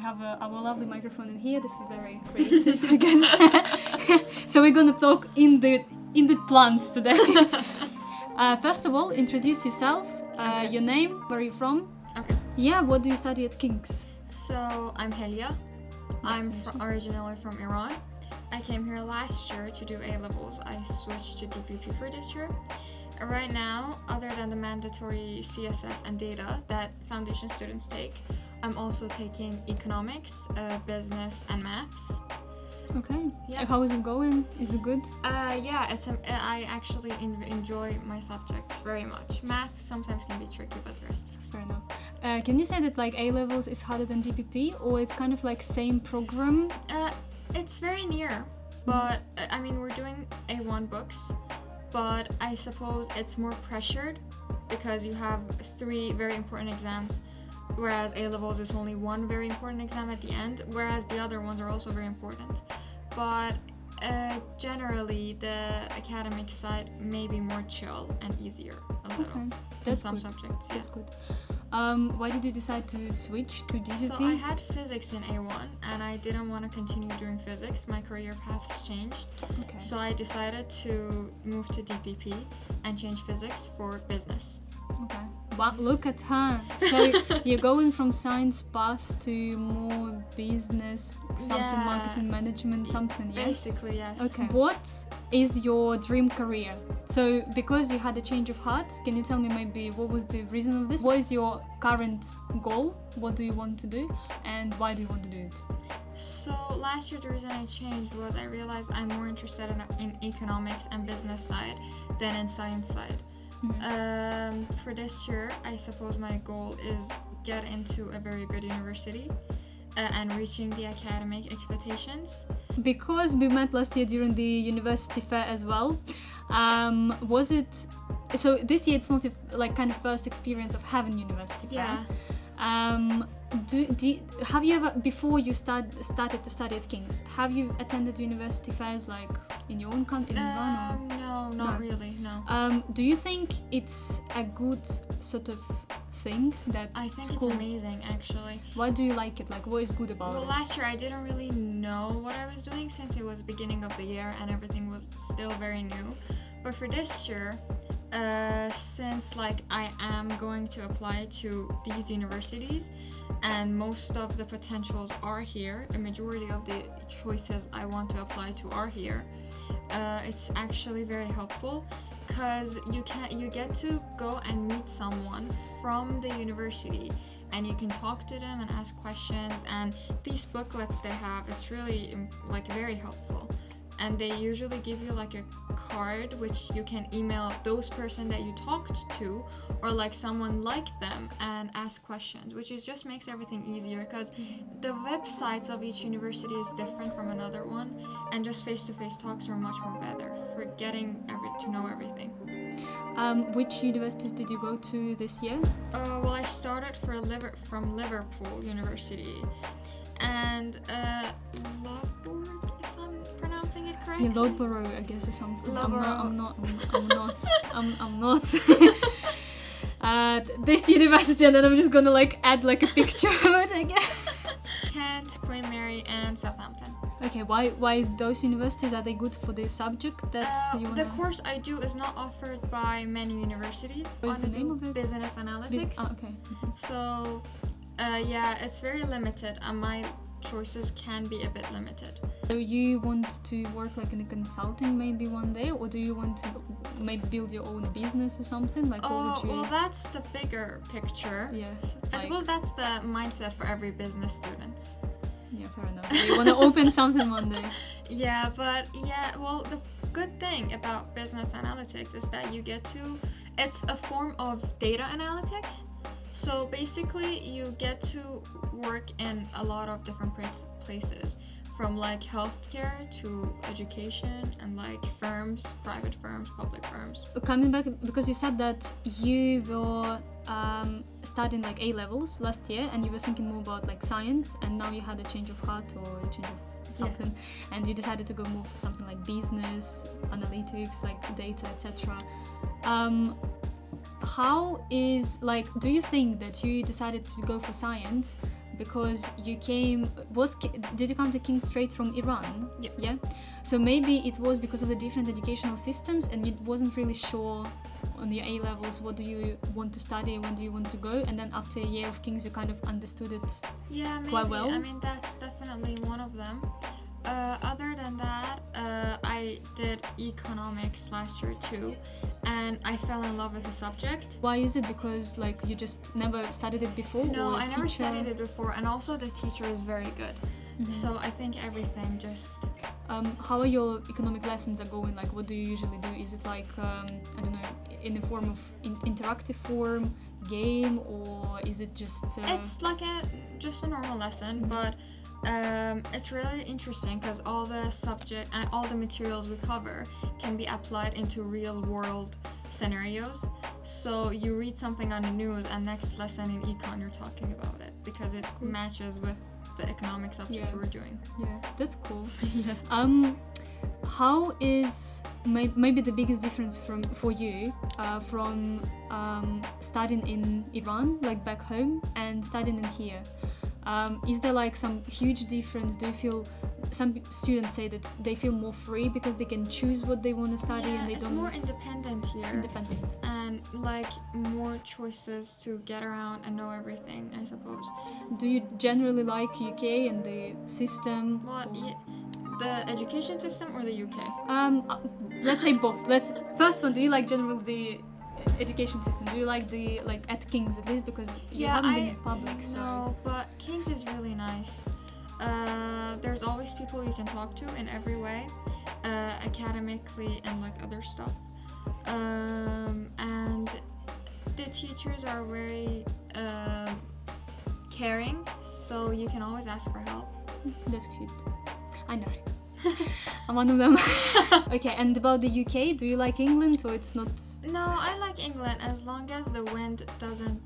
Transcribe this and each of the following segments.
We have our lovely microphone in here. This is very creative, I guess. So we're gonna talk in the plants today. First of all, introduce yourself. Okay. Your name, where are you from? Okay. Yeah, what do you study at King's? So I'm Helia. I'm originally from Iran. I came here last year to do A-levels. I switched to DPP for this year. Right now, other than the mandatory CSS and data that foundation students take, I'm also taking economics, business, and maths. Okay. Yeah. How is it going? Is it good? Yeah, I actually enjoy my subjects very much. Math sometimes can be tricky, but the rest. Fair enough. Can you say that like A-levels is harder than DPP, or it's kind of like same program? It's very near, but I mean we're doing A1 books, but I suppose it's more pressured because you have 3 very important exams, whereas A-levels is only 1 very important exam at the end, whereas the other ones are also very important. But generally the academic side may be more chill and easier a little in That's some good. subjects. Yeah. That's good. Why did you decide to switch to DPP? So I had physics in A1 and I didn't want to continue doing physics. My career paths changed. Okay. So I decided to move to DPP and change physics for business. Okay. Wow, look at her. So you're going from science path to more business, something Yeah. marketing management, something, yes? Basically, yes. Okay. What is your dream career? So because you had a change of heart, can you tell me maybe what was the reason of this? What is your current goal? What do you want to do? And why do you want to do it? So last year the reason I changed was I realized I'm more interested in economics and business side than in science side. For this year, I suppose my goal is get into a very good university and reaching the academic expectations. Because we met last year during the university fair as well, was it... So this year it's not like kind of first experience of having university fair. Yeah. Have you ever, before you started to study at King's, have you attended university fairs like in your own country, in Iran? No, not really, no. Do you think it's a good sort of thing that I think school... it's amazing, actually. Why do you like it? Like, what is good about Well, it? last year I didn't really know what I was doing since it was the beginning of the year and everything was still very new. But for this year, since like I am going to apply to these universities and most of the potentials are here, a majority of the choices I want to apply to are here, it's actually very helpful because you get to go and meet someone from the university and you can talk to them and ask questions, and these booklets they have, it's really like very helpful. And they usually give you like a card which you can email those person that you talked to or like someone like them and ask questions, which is just makes everything easier because the websites of each university is different from another one, and just face-to-face talks are much more better for getting to know everything. Which universities did you go to this year? Well, I started from Liverpool University and Loughborough, if I'm pronouncing it correctly. Yeah, Loughborough, I guess, or something. Loughborough. I'm not. This university, and then I'm just gonna like add like a picture of it again. Kent, Queen Mary, and Southampton. Okay, why those universities? Are they good for the subject that you want? The course I do is not offered by many universities. What is the name of it? Business analytics. Okay. So, yeah, it's very limited, and my choices can be a bit limited. So you want to work like in a consulting maybe one day, or do you want to maybe build your own business or something? Like, what would you... well, that's the bigger picture. Yes. I suppose that's the mindset for every business student. Yeah, fair enough. You want to open something one day. Yeah, but yeah, well, the good thing about business analytics is that you get to... It's a form of data analytics. So basically, you get to work in a lot of different places, from like healthcare to education and like firms, private firms, public firms. Coming back, because you said that you were studying like A-levels last year and you were thinking more about like science, and now you had a change of heart or a change of something, and you decided to go more for something like business, analytics, like data, etc. How is, like, do you think that you decided to go for science because you did you come to King straight from Iran? Yeah. Yeah. So maybe it was because of the different educational systems, and you wasn't really sure on your A levels what do you want to study, when do you want to go, and then after a year of King's you kind of understood it. Yeah, maybe. Quite well. I mean, that's definitely one of them. Other than that, I did economics last year too, and I fell in love with the subject. Why is it? Because like you just never studied it before? No, or I never teacher? studied it before, and also the teacher is very good. Mhm. So I think everything just... How are your economic lessons are going? Like, what do you usually do? Is it like, I don't know, in the form of interactive form, game, or is it just... It's like just a normal lesson, but it's really interesting because all the subject and all the materials we cover can be applied into real world scenarios. So you read something on the news, and next lesson in econ you're talking about it because it matches with the economic subject we were doing. Yeah, that's cool. Yeah. How is maybe the biggest difference for you from studying in Iran, like back home, and studying in here? Is there like some huge difference? Do you feel some students say that they feel more free because they can choose what they want to study and they it's don't more independent here. independent? And like more choices to get around and know everything, I suppose. Do you generally like UK and the system? Well, the education system or the UK? Let's say both. First one. Do you like generally the education system? Do you like the at King's at least because you haven't been in public? So no, but King's is really nice. There's always people you can talk to in every way, academically and like other stuff. And the teachers are very caring, so you can always ask for help. that's cute. I know. I'm one of them. Okay, and about the UK, do you like England or it's not No, I like England as long as the wind doesn't...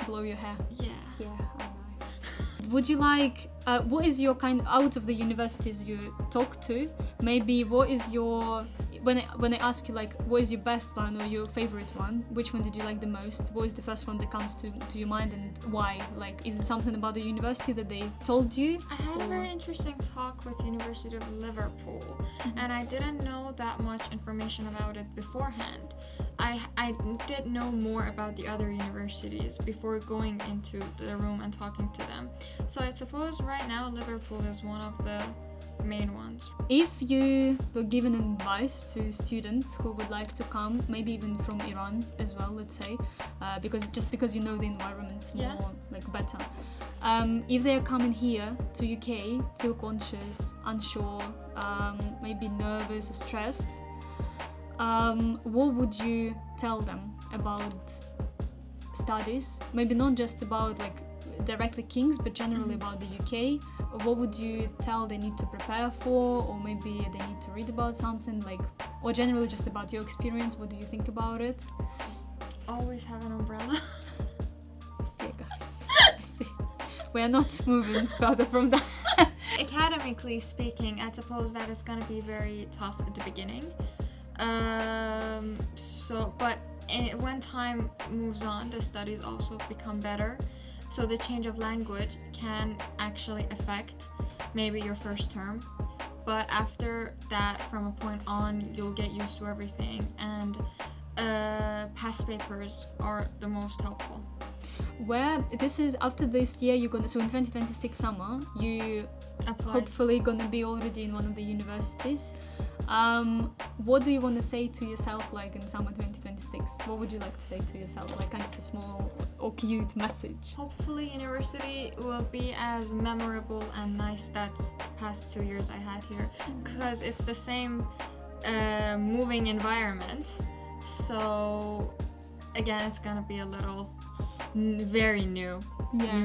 blow your hair? Yeah. Yeah, I know. Would you like, what is your kind, out of the universities you talk to, maybe what is your, when I ask you like, what is your best one or your favorite one, which one did you like the most? What is the first one that comes to your mind and why? Like, is it something about the university that they told you? I had a very interesting talk with University of Liverpool, and I didn't know that much information about it beforehand. I did know more about the other universities before going into the room and talking to them. So I suppose right now Liverpool is one of the main ones. If you were given advice to students who would like to come, maybe even from Iran as well, let's say, because you know the environment more like better. If they are coming here to UK, feel conscious, unsure, maybe nervous or stressed, what would you tell them about studies? Maybe not just about like directly King's, but generally about the UK. What would you tell they need to prepare for, or maybe they need to read about something, like, or generally just about your experience? What do you think about it? Always have an umbrella. Okay, guys, I see. We are not moving further from that. Academically speaking, I suppose that is going to be very tough at the beginning. But when time moves on, the studies also become better. So the change of language can actually affect maybe your first term. But after that, from a point on, you'll get used to everything. And past papers are the most helpful. Where this is after this year, you're gonna, so in 2026 summer, you hopefully gonna be already in one of the universities. What do you want to say to yourself like in summer 2026? What would you like to say to yourself, like kind of a small or cute message? Hopefully university will be as memorable and nice that's the past 2 years I had here, because it's the same moving environment. So again, it's gonna be a little very new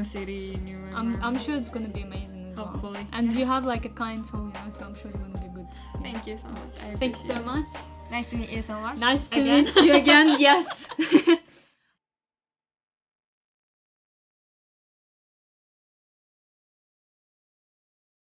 city, new environment. I'm sure it's gonna be amazing as hopefully well. And you have like a kind soul, you know, so I'm sure it's gonna be good. Thank you so much. Thank you so much. Nice to meet you so much. Nice to meet you again. Yes.